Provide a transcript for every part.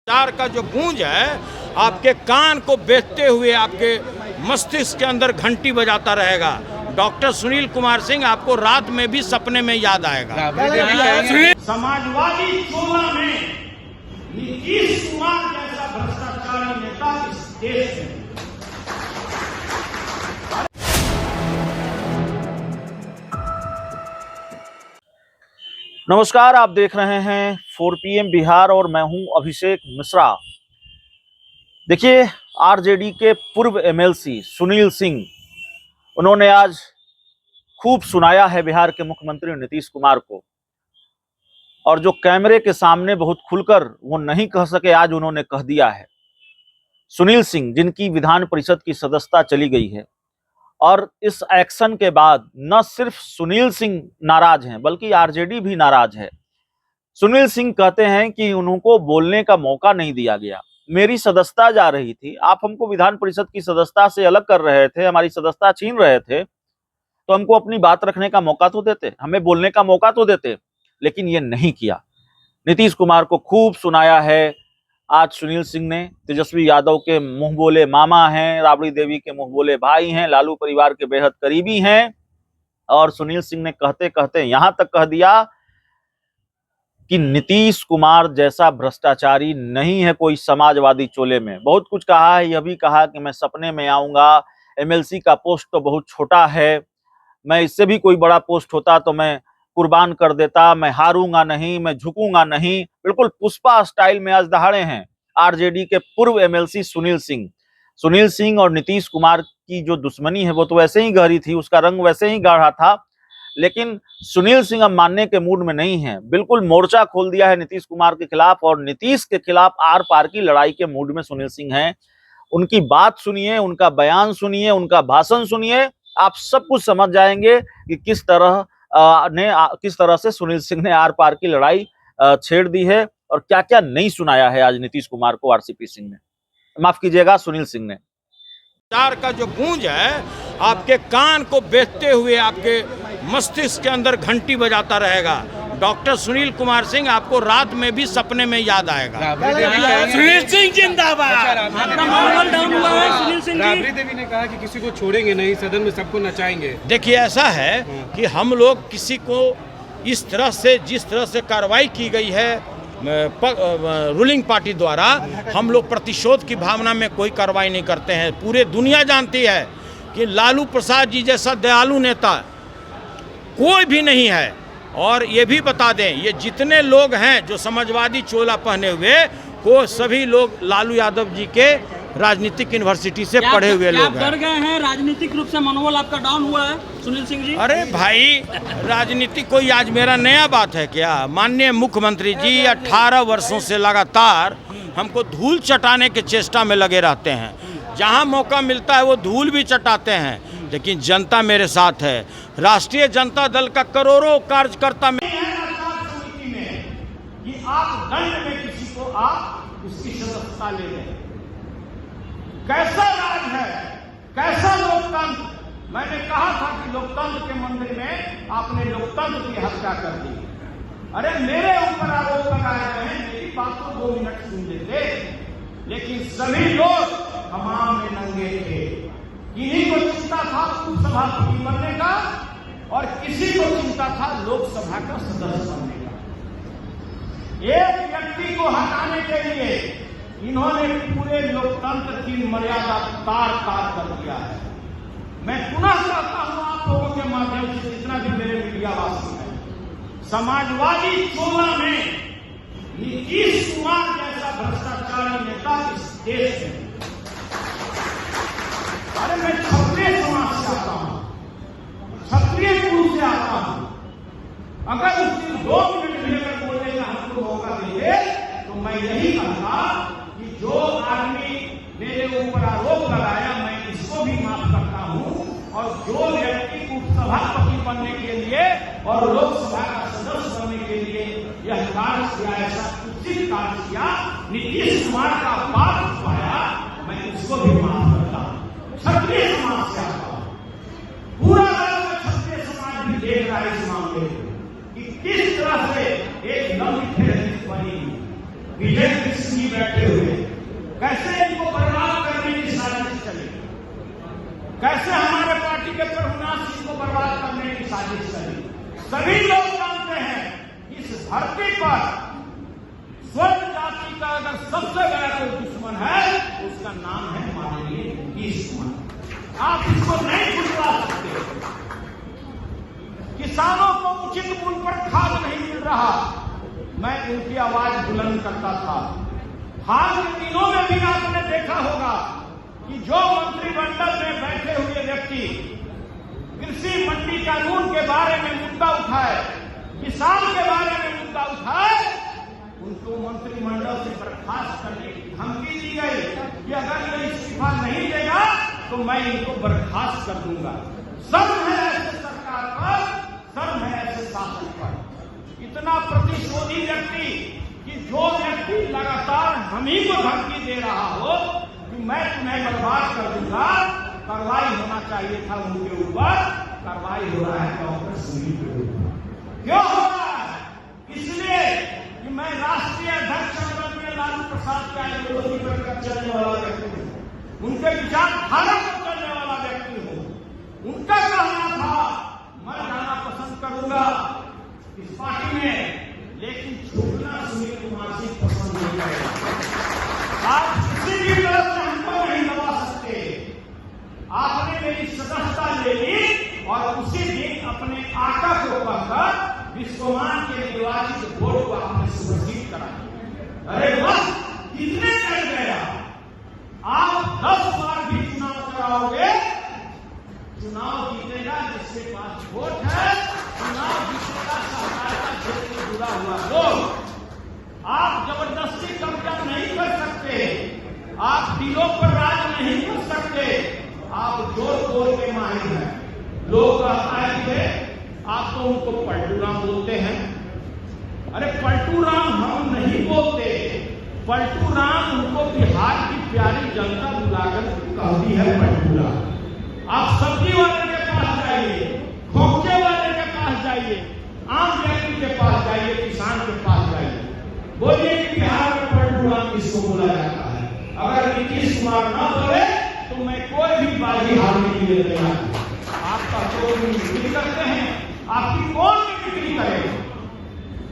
चार का जो गूंज है आपके कान को बेचते हुए आपके मस्तिष्क के अंदर घंटी बजाता रहेगा। डॉक्टर सुनील कुमार सिंह आपको रात में भी सपने में याद आएगा। समाजवादी चोला में नीतीश कुमार जैसा भ्रष्टाचारी नेता इस देश में। नमस्कार, आप देख रहे हैं 4 PM बिहार और मैं हूं अभिषेक मिश्रा। देखिए, आरजेडी के पूर्व MLC सुनील सिंह, उन्होंने आज खूब सुनाया है बिहार के मुख्यमंत्री नीतीश कुमार को, और जो कैमरे के सामने बहुत खुलकर वो नहीं कह सके, आज उन्होंने कह दिया है। सुनील सिंह, जिनकी विधान परिषद की सदस्यता चली गई है, और इस एक्शन के बाद न सिर्फ सुनील सिंह नाराज हैं बल्कि आरजेडी भी नाराज है। सुनील सिंह कहते हैं कि उनको बोलने का मौका नहीं दिया गया। मेरी सदस्यता जा रही थी, आप हमको विधान परिषद की सदस्यता से अलग कर रहे थे, हमारी सदस्यता छीन रहे थे, तो हमको अपनी बात रखने का मौका तो देते, हमें बोलने का मौका तो देते, लेकिन ये नहीं किया। नीतीश कुमार को खूब सुनाया है। आज सुनील सिंह ने तेजस्वी यादव के मुंह बोले मामा हैं, राबड़ी देवी के मुंह बोले भाई हैं, लालू परिवार के बेहद करीबी हैं, और सुनील सिंह ने कहते कहते यहां तक कह दिया कि नीतीश कुमार जैसा भ्रष्टाचारी नहीं है कोई समाजवादी चोले में। बहुत कुछ कहा है, यह भी कहा कि मैं सपने में आऊंगा, MLC का पोस्ट तो बहुत छोटा है, मैं इससे भी कोई बड़ा पोस्ट होता तो मैं कुर्बान कर देता, मैं हारूंगा नहीं, मैं झुकूंगा नहीं। बिल्कुल पुष्पा स्टाइल में आज दहाड़े हैं आरजेडी के पूर्व MLC सुनील सिंह। सुनील सिंह और नीतीश कुमार की जो दुश्मनी है वो तो वैसे ही गहरी थी, उसका रंग वैसे ही गाढ़ा था, लेकिन सुनील सिंह अब मानने के मूड में नहीं है। बिल्कुल मोर्चा खोल दिया है नीतीश कुमार के खिलाफ, और नीतीश के खिलाफ आर पार की लड़ाई के मूड में सुनील सिंह हैं। उनकी बात सुनिए, उनका बयान सुनिए, उनका भाषण सुनिए, आप सब कुछ समझ जाएंगे कि किस तरह से सुनील सिंह ने आर पार की लड़ाई छेड़ दी है, और क्या क्या नहीं सुनाया है आज नीतीश कुमार को RCP सिंह ने, माफ कीजिएगा सुनील सिंह ने। चार का जो गूंज है आपके कान को बेचते हुए आपके मस्तिष्क के अंदर घंटी बजाता रहेगा। डॉक्टर सुनील कुमार सिंह आपको रात में भी सपने में याद आएगा। सुनील सिंह जिंदाबाद। राबड़ी देवी ने कहा कि किसी को छोड़ेंगे नहीं, सदन में सबको नचाएंगे। देखिए, ऐसा है कि हम लोग किसी को इस तरह से, जिस तरह से कार्रवाई की गई है रूलिंग पार्टी द्वारा, हम लोग प्रतिशोध की भावना में कोई कार्रवाई नहीं करते हैं। पूरे दुनिया जानती है कि लालू प्रसाद जी जैसा दयालु नेता कोई भी नहीं है। और ये भी बता दें, ये जितने लोग हैं जो समाजवादी चोला पहने हुए, वो सभी लोग लालू यादव जी के राजनीतिक यूनिवर्सिटी से पढ़े हुए लोग हैं। डर गए हैं? राजनीतिक रूप से मनोबल आपका डाउन हुआ है सुनील सिंह जी? अरे भाई, राजनीति कोई आज मेरा नया बात है क्या? माननीय मुख्यमंत्री जी 18 वर्षों से लगातार हमको धूल चटाने के चेष्टा में लगे रहते हैं। जहां मौका मिलता है वो धूल भी चटाते हैं, लेकिन जनता मेरे साथ है। राष्ट्रीय जनता दल का करोड़ों कार्यकर्ता में कि आप दंड में किसी को आप उसकी सदस्यता ले लें। कैसा राज है, कैसा लोकतंत्र? मैंने कहा था कि लोकतंत्र के मंदिर में आपने लोकतंत्र की हत्या कर दी। अरे मेरे ऊपर आरोप लगाए गए हैं, मेरी बात को 2 मिनट सुन लेते, लेकिन सभी लोग हमाम में नंगे थे। किन्हीं को चिंता था उपसभापति बनने का, और किसी को चिंता था लोकसभा का सदस्य बनने का। एक व्यक्ति को हटाने के लिए इन्होंने पूरे लोकतंत्र की मर्यादा तार कर दिया है। मैं पुनः कहता हूं आप लोगों के माध्यम से, जितना भी मेरे मीडिया वासी हैं, समाजवादी चोला में नीतीश कुमार जैसा भ्रष्टाचारी नेता इस देश में। अरे मैं क्षत्रिय समाज से आता हूं, क्षत्रिय कुल से आता हूं। अगर उसकी 2 मिनट लेकर बोलने का हमको मौका मिले तो मैं यही कहता कि जो आदमी मेरे ऊपर आरोप लगाया, मैं इसको भी माफ करता हूं, और जो व्यक्ति उपसभापति बनने के लिए और लोकसभा का सदस्य बनने के लिए यह कार्य किया, ऐसा उचित कार्य किया, नीतीश कुमार का बात पाया, मैं इसको भी माफ करता हूं। क्षत्रिय समाज से आता हूं, पूरा क्षत्रिय समाज भी देख रहा है इस मामले कि किस तरह से एक लंबी बनी बीजेपी बैठे साजिश करी। सभी लोग जानते हैं इस धरती पर स्वर्ण जाति का अगर सबसे बड़ा कोई दुश्मन है उसका नाम है माननीय नीतीश कुमार। आप इसको नहीं भुलवा सकते। किसानों को उचित मूल्य पर खाद नहीं मिल रहा, मैं उनकी आवाज बुलंद करता था। हाल के दिनों में भी आपने देखा होगा कि जो मंत्रिमंडल में बैठे हुए व्यक्ति कृषि मंडी कानून के बारे में मुद्दा उठाए, किसान के बारे में मुद्दा उठाए, उनको मंत्रिमंडल से बर्खास्त करने की धमकी दी गई कि अगर ये इस्तीफा नहीं देगा तो मैं इनको बर्खास्त कर दूंगा। शर्म है ऐसे सरकार पर, शर्म है ऐसे शासन पर। इतना प्रतिशोधी व्यक्ति कि जो व्यक्ति लगातार हम ही को धमकी दे रहा हो कि मैं तुम्हें बर्बाद कर दूंगा, कार्रवाई होना चाहिए था उनके ऊपर, कार्रवाई हो रहा है डॉक्टर सुनील के ऊपर। क्यों हो रहा है? इसलिए कि मैं राष्ट्रीय अध्यक्ष आदरणीय लालू प्रसाद का आइडियोलॉजी पर चलने वाला व्यक्ति हूँ, उनके विचारधारा पर चलने वाला व्यक्ति हूँ। उनका कहना था मैं जाना पसंद करूंगा इस पार्टी में, लेकिन छूटना सुनील कुमार सिंह पसंद नहीं करेगा। आप किसी भी तरफ से हमको नहीं दबा सकते। आपने मेरी सदस्यता ले ली और उसी दिन अपने आका को कहकर विश्वमान के निर्वाचित वोट को आपने सुरक्षित करा। अरे वाह, कितने कर गया। आप 10 बार भी चुनाव कराओगे, चुनाव जीतेगा जिसके पास वोट है, चुनाव जीतेगा सहकारिता क्षेत्र से जुड़ा हुआ लोग। आप जबरदस्ती कब्जा नहीं कर सकते, आप दिलों पर राज नहीं कर सकते, आप जोर बोल के माहिर हैं। लोग कहता है कि आप तो उनको पलटू राम बोलते हैं। अरे पलटू राम हम नहीं बोलते, पलटू राम उनको बिहार की प्यारी जनता बुलाकर कहती है पलटू राम। आप सब्जी वाले के पास जाइए, खोखे वाले के पास जाइए, आम व्यक्ति के पास जाइए, किसान के पास जाइए, बोलिए कि बिहार में पलटू राम किसको बोला जाता है। अगर नीतीश कुमार ना बोले तो मैं कोई भी बाजी हारने के लिए तैयार हूं। आपका कोई भी बिक्री करते हैं, आपकी कौन भी बिक्री करेगा।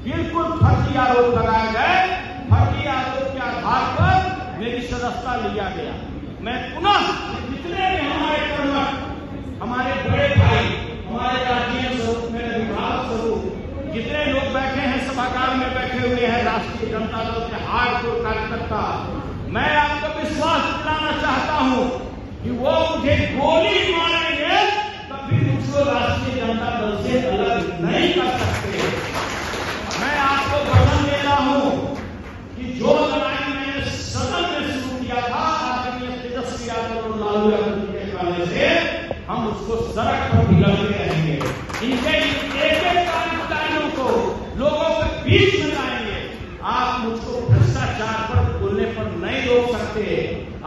बिल्कुल फर्जी आरोप लगाए गए, फर्जी आरोप के आधार पर मेरी सदस्यता लिया गया। मैं पुनः जितने भी हमारे कर्मठ, हमारे बड़े भाई, हमारे राज्य स्वरूप, मेरे विभाग स्वरूप जितने लोग बैठे हैं सभागार में बैठे हुए हैं, राष्ट्रीय जनता दल के हार्डकोर कार्यकर्ता, मैं आपको विश्वास दिलाना चाहता हूं कि वो मुझे गोली मारेंगे कभी मुझको राष्ट्रीय जनता दल से अलग नहीं कर सकते। मैं आपको वचन दे रहा हूं कि जो लड़ाई मैंने सदन में शुरू किया था आदरणीय तेजस्वी यादव और लालू यादव के कहने से, हम उसको सड़क पर भी लड़ते रहेंगे। इनके एक-एक कार्यकर्ताओं को लोगों के बीच में लाएंगे। आप मुझको भ्रष्टाचार पर बोलने पर नहीं रोक सकते।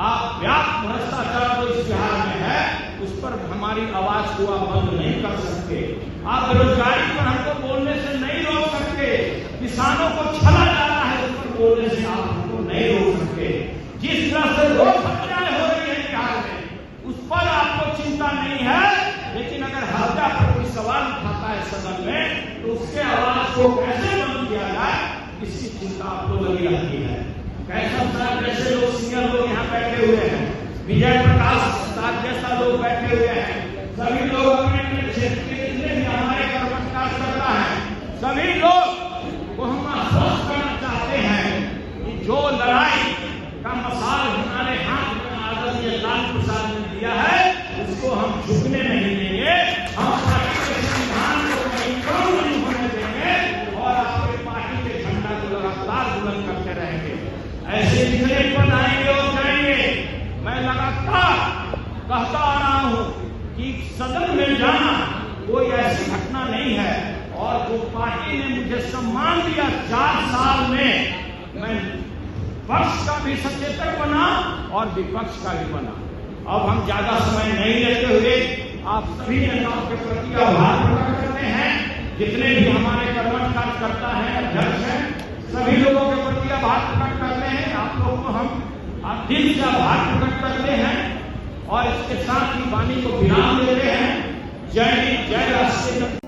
आप व्यापक भ्रष्टाचार जो इस बिहार में है उस पर हमारी आवाज को आप बंद नहीं कर सकते। आप बेरोजगारी पर हमको बोलने से नहीं रोक सकते। किसानों को छला जा रहा है उस पर बोलने से आप हमको नहीं रोक सकते। जिस तरह से रोड हत्याएं हो रही है बिहार में उस पर आपको चिंता नहीं है, लेकिन अगर हत्या पर कोई सवाल उठाता है सदन में तो उसके आवाज को कैसे बंद किया जाए इसकी चिंता आपको लगी रहती है। कैसे लोग सीनियर लोग यहाँ बैठे हुए हैं, विजय प्रकाश जैसा लोग बैठे हुए हैं, सभी लोग अपने अपने क्षेत्र के जितने भी हमारे कर्मठ कार्यकर्ता हैं, सभी लोग को हम आश्वस्त करना चाहते हैं कि जो लड़ाई का मसाल हमारे हाथ में आदरणीय लालू प्रसाद ने दिया है उसको हम झुकने नहीं देंगे। हम पार्टी के संविधान को कहीं कम नहीं होने देंगे और आपके पार्टी के झंडा को लगातार बुलंद करते रहेंगे। ऐसे जितने पद आएंगे और जाएंगे, मैं लगातार कहता आ रहा हूं कि सदन में जाना कोई ऐसी घटना नहीं है। और जो पार्टी ने मुझे सम्मान दिया 4 साल में, मैं पक्ष का भी सचेतक बना और विपक्ष का भी बना। अब हम ज्यादा समय नहीं लेते हुए आप सभी नेताओं के प्रति आभार प्रकट करते हैं। जितने भी हमारे कर्मठ कार्यकर्ता हैं, अध्यक्ष हैं, सभी लोगों के प्रति आभार प्रकट करते हैं। आप लोगों को हम दिल से आभार प्रकट करते हैं और इसके साथ ही वाणी को विराम देते हैं। जय हिंद, जय राष्ट्रीय।